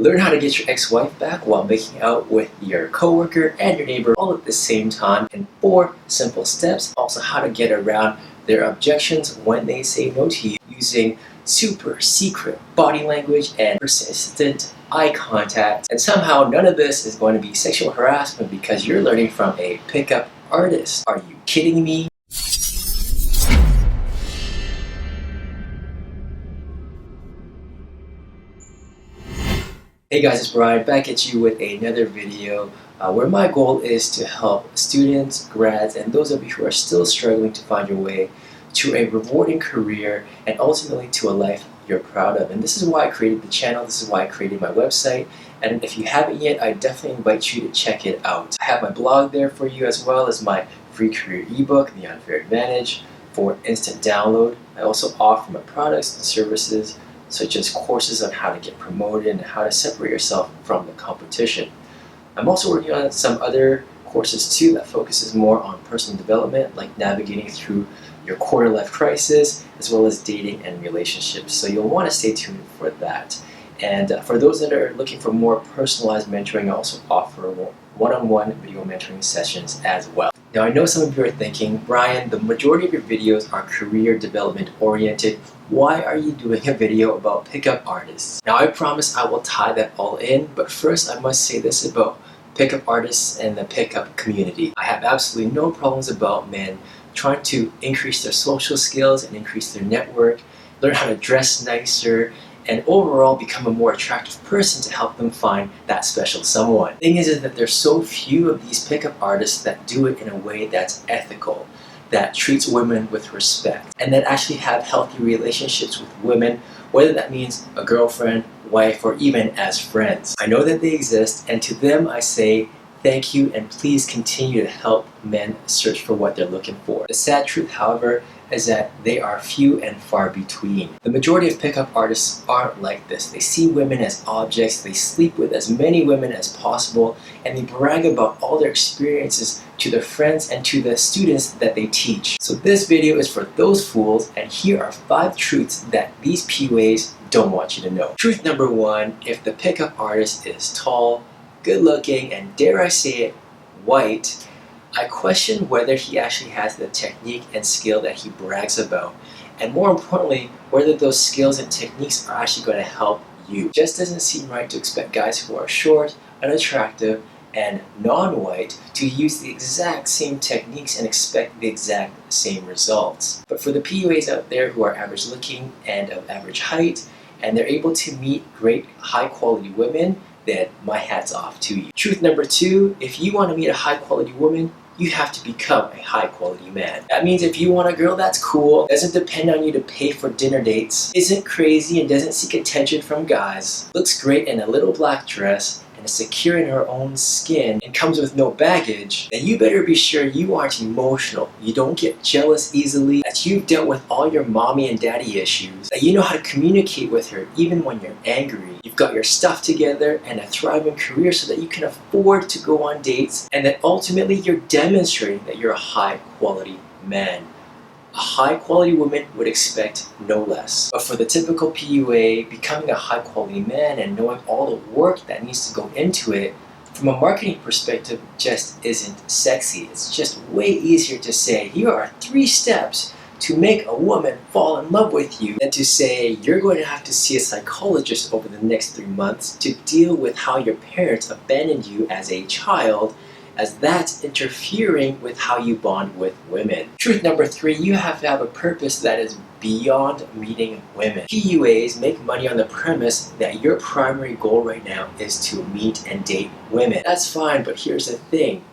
Learn how to get your ex-wife back while making out with your coworker and your neighbor all at the same time in 4 simple steps. Also how to get around their objections when they say no to you using super secret body language and persistent eye contact. And somehow none of this is going to be sexual harassment because you're learning from a pickup artist. Are you kidding me? Hey guys, it's Brian back at you with another video where my goal is to help students, grads, and those of you who are still struggling to find your way to a rewarding career and ultimately to a life you're proud of. And this is why I created the channel, this is why I created my website, and if you haven't yet, I definitely invite you to check it out. I have my blog there for you as well as my free career ebook, The Unfair Advantage, for instant download. I also offer my products and services such as courses on how to get promoted and how to separate yourself from the competition. I'm also working on some other courses too that focuses more on personal development, like navigating through your quarter-life crisis, as well as dating and relationships. So you'll want to stay tuned for that. And for those that are looking for more personalized mentoring, I also offer one-on-one video mentoring sessions as well. Now I know some of you are thinking, Brian, the majority of your videos are career development oriented. Why are you doing a video about pickup artists? Now I promise I will tie that all in, but first I must say this about pickup artists and the pickup community. I have absolutely no problems about men trying to increase their social skills and increase their network, learn how to dress nicer, and overall become a more attractive person to help them find that special someone. The thing is that there's so few of these pickup artists that do it in a way that's ethical, that treats women with respect, and that actually have healthy relationships with women, whether that means a girlfriend, wife, or even as friends. I know that they exist, and to them I say thank you and please continue to help men search for what they're looking for. The sad truth, however, is that they are few and far between. The majority of pickup artists aren't like this. They see women as objects, they sleep with as many women as possible, and they brag about all their experiences to their friends and to the students that they teach. So this video is for those fools, and here are 5 truths that these PUAs don't want you to know. Truth number 1, if the pickup artist is tall, good looking, and dare I say it, white, I question whether he actually has the technique and skill that he brags about, and more importantly, whether those skills and techniques are actually going to help you. It just doesn't seem right to expect guys who are short, unattractive, and non-white to use the exact same techniques and expect the exact same results. But for the PUAs out there who are average looking and of average height, and they're able to meet great high quality women, then my hat's off to you. Truth number 2, if you want to meet a high quality woman, you have to become a high quality man. That means if you want a girl that's cool, doesn't depend on you to pay for dinner dates, isn't crazy and doesn't seek attention from guys, looks great in a little black dress, and is secure in her own skin and comes with no baggage, then you better be sure you aren't emotional, you don't get jealous easily, that you've dealt with all your mommy and daddy issues, that you know how to communicate with her even when you're angry, you've got your stuff together and a thriving career so that you can afford to go on dates, and that ultimately you're demonstrating that you're a high quality man. A high quality woman would expect no less. But for the typical PUA, becoming a high quality man and knowing all the work that needs to go into it, from a marketing perspective, just isn't sexy. It's just way easier to say, here are 3 steps to make a woman fall in love with you, than to say, you're going to have to see a psychologist over the next 3 months to deal with how your parents abandoned you as a child, as that's interfering with how you bond with women. Truth number 3, you have to have a purpose that is beyond meeting women. PUAs make money on the premise that your primary goal right now is to meet and date women. That's fine, but here's the thing.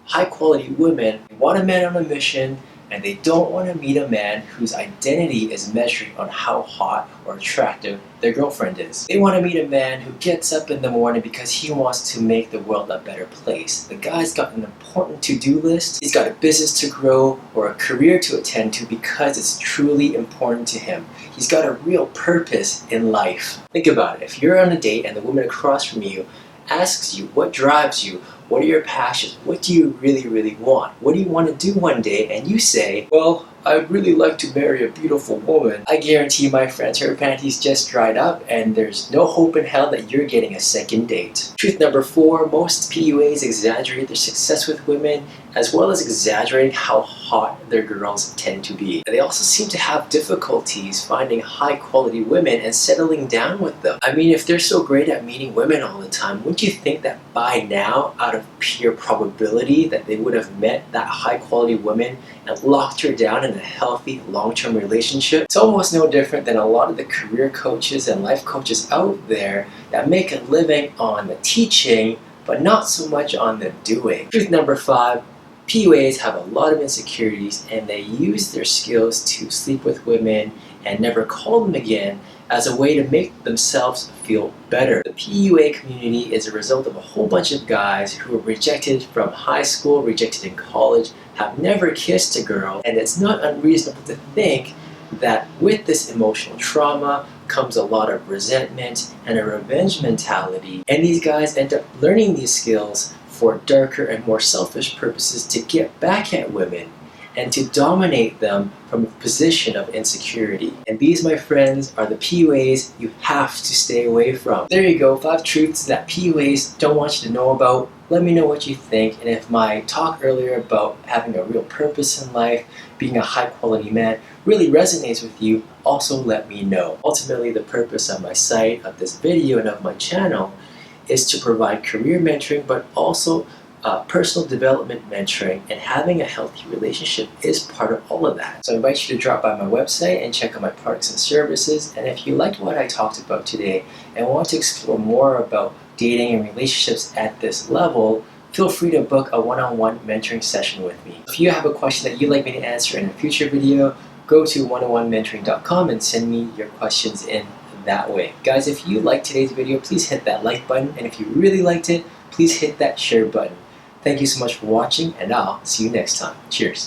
High quality women want a man on a mission, and they don't want to meet a man whose identity is measured on how hot or attractive their girlfriend is. They want to meet a man who gets up in the morning because he wants to make the world a better place. The guy's got an important to-do list, he's got a business to grow or a career to attend to because it's truly important to him. He's got a real purpose in life. Think about it, if you're on a date and the woman across from you asks you what drives you, what are your passions, what do you really want, what do you want to do one day, and you say, well, I'd really like to marry a beautiful woman, I guarantee my friends her panties just dried up and there's no hope in hell that you're getting a second date. Truth number 4, most PUAs exaggerate their success with women as well as exaggerating how hot their girls tend to be. They also seem to have difficulties finding high quality women and settling down with them. I mean, if they're so great at meeting women all the time, wouldn't you think that by now, out of pure probability, that they would have met that high quality woman and locked her down in a healthy long-term relationship? It's almost no different than a lot of the career coaches and life coaches out there that make a living on the teaching but not so much on the doing. Truth number 5, PUAs have a lot of insecurities and they use their skills to sleep with women and never call them again as a way to make themselves feel better. The PUA community is a result of a whole bunch of guys who were rejected from high school, rejected in college, have never kissed a girl, and it's not unreasonable to think that with this emotional trauma comes a lot of resentment and a revenge mentality, and these guys end up learning these skills for darker and more selfish purposes to get back at women and to dominate them from a position of insecurity. And these, my friends, are the PUAs you have to stay away from. There you go, 5 truths that PUAs don't want you to know about. Let me know what you think, and if my talk earlier about having a real purpose in life, being a high quality man, really resonates with you, also let me know. Ultimately, the purpose of my site, of this video, and of my channel is to provide career mentoring, but also personal development mentoring, and having a healthy relationship is part of all of that. So I invite you to drop by my website and check out my products and services. And if you liked what I talked about today and want to explore more about dating and relationships at this level, feel free to book a one-on-one mentoring session with me. If you have a question that you'd like me to answer in a future video, go to 101mentoring.com and send me your questions in that way. Guys, if you liked today's video, please hit that like button, and if you really liked it, please hit that share button. Thank you so much for watching, and I'll see you next time. Cheers.